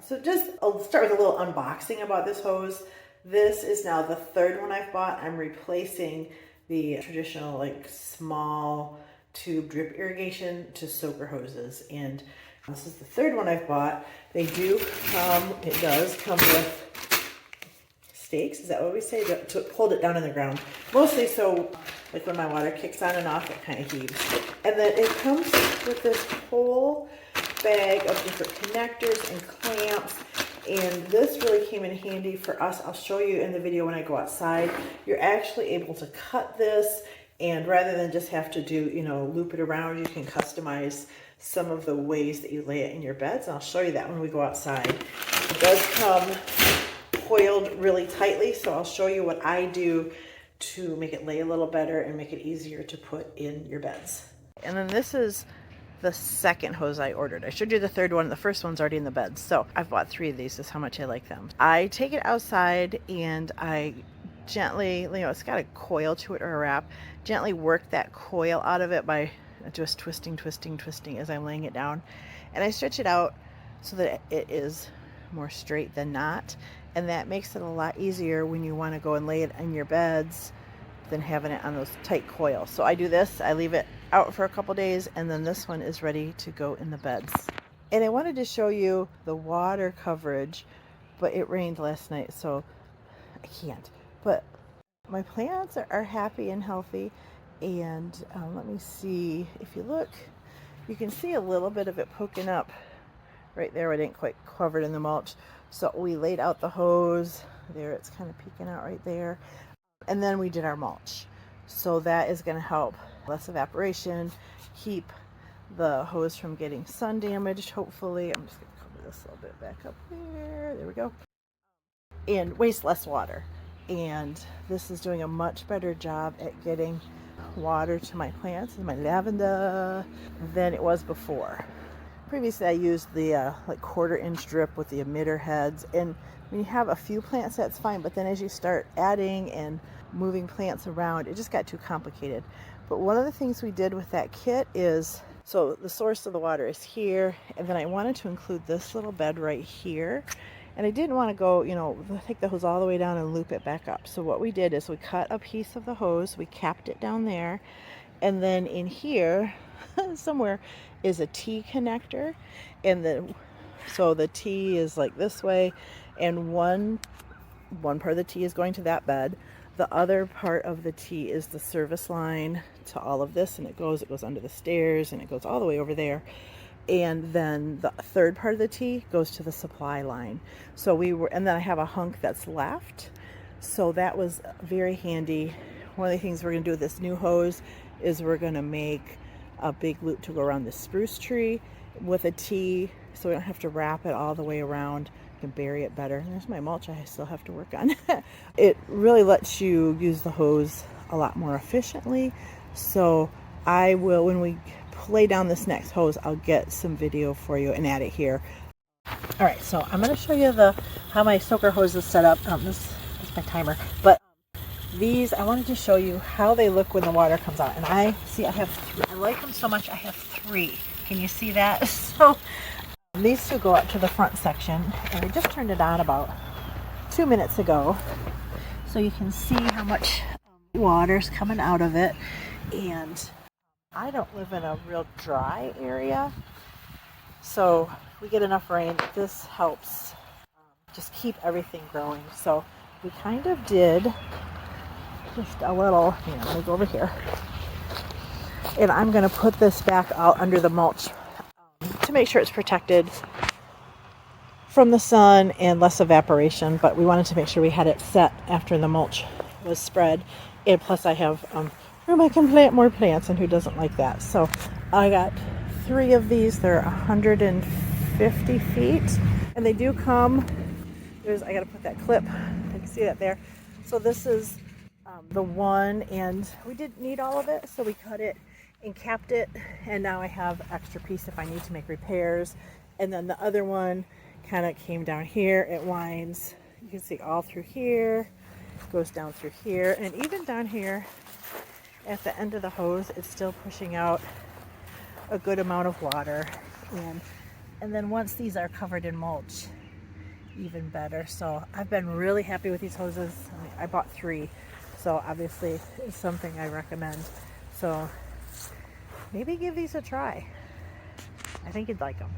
so I'll start with a little unboxing about this hose. This is now the third one I've bought. I'm replacing the traditional like small tube drip irrigation to soaker hoses, and this is the third one I've bought. They do come, it does come with stakes, is that what we say, to hold it down in the ground. Mostly so like when my water kicks on and off, it kind of heaves. And then it comes with this whole bag of different connectors and clamps, and this really came in handy for us. I'll show you in the video when I go outside. You're actually able to cut this, and rather than just have to do, you know, loop it around, you can customize some of the ways that you lay it in your beds, and I'll show you that when we go outside. It does come coiled really tightly, so I'll show you what I do to make it lay a little better and make it easier to put in your beds. And then this is the second hose I ordered. I showed you the third one. The first one's already in the bed. So I've bought 3 of these. This is how much I like them. I take it outside and I gently, you know, it's got a coil to it or a wrap, gently work that coil out of it by just twisting as I'm laying it down. And I stretch it out so that it is more straight than not. And that makes it a lot easier when you want to go and lay it in your beds than having it on those tight coils. So I do this, I leave it out for a couple days, and then this one is ready to go in the beds. And I wanted to show you the water coverage, but it rained last night, so I can't. But my plants are happy and healthy, and let me see, if you look, you can see a little bit of it poking up right there. I didn't quite cover it in the mulch. So we laid out the hose there, it's kind of peeking out right there, and then we did our mulch. So that is going to help less evaporation, keep the hose from getting sun damaged, hopefully. I'm just going to cover this a little bit back up there we go, and waste less water. And this is doing a much better job at getting water to my plants and my lavender than it was before. Previously I used the like 1/4-inch drip with the emitter heads, and when you have a few plants that's fine, but then as you start adding and moving plants around, it just got too complicated. But one of the things we did with that kit is, so the source of the water is here, and then I wanted to include this little bed right here, and I didn't want to go, you know, take the hose all the way down and loop it back up. So what we did is we cut a piece of the hose, we capped it down there, and then in here somewhere is a T connector, and so the T is like this way, and one part of the T is going to that bed. The other part of the T is the service line to all of this, and it goes under the stairs, and it goes all the way over there. And then the third part of the T goes to the supply line. So and then I have a hunk that's left. So that was very handy. One of the things we're going to do with this new hose is we're going to make a big loop to go around the spruce tree with a T, so we don't have to wrap it all the way around. You can bury it better. And there's my mulch I still have to work on. It really lets you use the hose a lot more efficiently. So I will, when we lay down this next hose, I'll get some video for you and add it here. All right, so I'm going to show you how my soaker hose is set up. This is my timer, but these, I wanted to show you how they look when the water comes out. And I have 3. I like them so much, I have 3. Can you see that? So these 2 go up to the front section, and I just turned it on about 2 minutes ago. So you can see how much water's coming out of it. And I don't live in a real dry area, so if we get enough rain, this helps just keep everything growing. So we kind of did just a little, let me go over here, and I'm going to put this back out under the mulch to make sure it's protected from the sun and less evaporation. But we wanted to make sure we had it set after the mulch was spread, and plus I have room I can plant more plants, and who doesn't like that? So I got 3 of these. They're 150 feet, and they do come, I got to put that clip, you can see that there. So this is the one, and we didn't need all of it, so we cut it and capped it, and now I have extra piece if I need to make repairs. And then the other one kind of came down here. It winds, you can see all through here, goes down through here, and even down here at the end of the hose, it's still pushing out a good amount of water. And then once these are covered in mulch, even better. So I've been really happy with these hoses. I bought 3, so obviously it's something I recommend. So maybe give these a try. I think you'd like them.